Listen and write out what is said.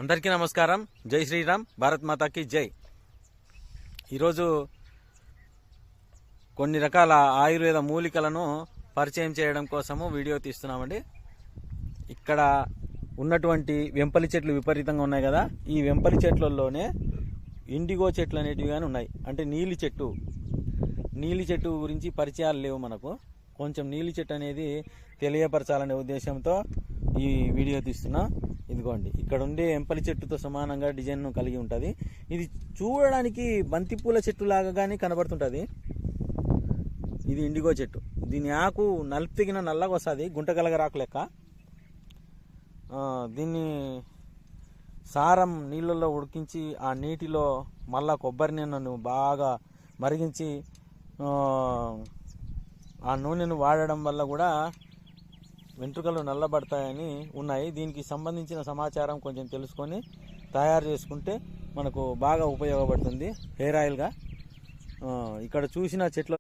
అందరికీ నమస్కారం. జై శ్రీరామ్, భారత్ మాతాకి జై. ఈరోజు కొన్ని రకాల ఆయుర్వేద మూలికలను పరిచయం చేయడం కోసము వీడియో తీస్తున్నామండి. ఇక్కడ ఉన్నటువంటి వెంపలి చెట్లు విపరీతంగా ఉన్నాయి కదా. ఈ వెంపలి చెట్లలోనే ఇండిగో చెట్లు అనేటివి కానీ ఉన్నాయి. అంటే నీలి చెట్టు గురించి పరిచయాలు లేవు మనకు. కొంచెం నీలి చెట్టు అనేది తెలియపరచాలనే ఉద్దేశంతో ఈ వీడియో తీస్తున్నా. ఇదిగోండి, ఇక్కడ ఉండే ఎంపలి చెట్టుతో సమానంగా డిజైన్ కలిగి ఉంటుంది. ఇది చూడడానికి బంతిపూల చెట్టు లాగా కానీ కనబడుతుంటుంది. ఇది ఇండిగో చెట్టు. దీని ఆకు నలిపిగిన నల్లగా వస్తుంది, గుంటగలగ రాకు లెక్క. దీన్ని సారం నీళ్ళల్లో ఉడికించి ఆ నీటిలో మళ్ళా కొబ్బరి నూనెను బాగా మరిగించి ఆ నూనెను వాడడం వల్ల కూడా వెంట్రుకలు నల్లబడతాయని ఉన్నాయి. దీనికి సంబంధించిన సమాచారం కొంచెం తెలుసుకొని తయారు చేసుకుంటే మనకు బాగా ఉపయోగపడుతుంది హెయిర్ ఆయిల్గా. ఇక్కడ చూసిన చెట్ల